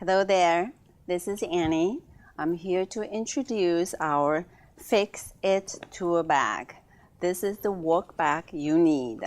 Hello there, this is Annie. I'm here to introduce our Fix It tool bag. This is the work bag you need.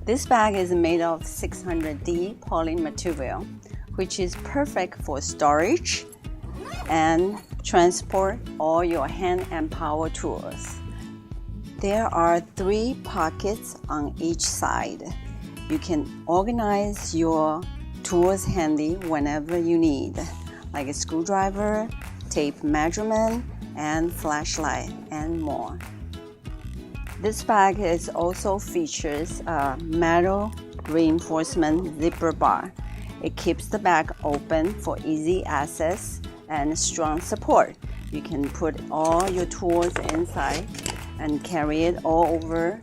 This bag is made of 600D poly material, which is perfect for storage and transport all your hand and power tools. There are 3 pockets on each side. You can organize your tools handy whenever you need, like a screwdriver, tape measurement, and flashlight, and more. This bag also features a metal reinforcement zipper bar. It keeps the bag open for easy access and strong support. You can put all your tools inside and carry it all over.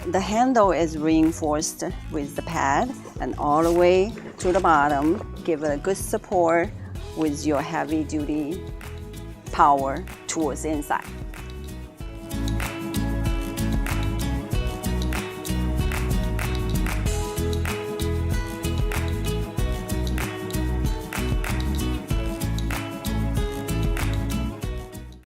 The handle is reinforced with the pad and all the way to the bottom. Give it a good support with your heavy-duty power tools inside.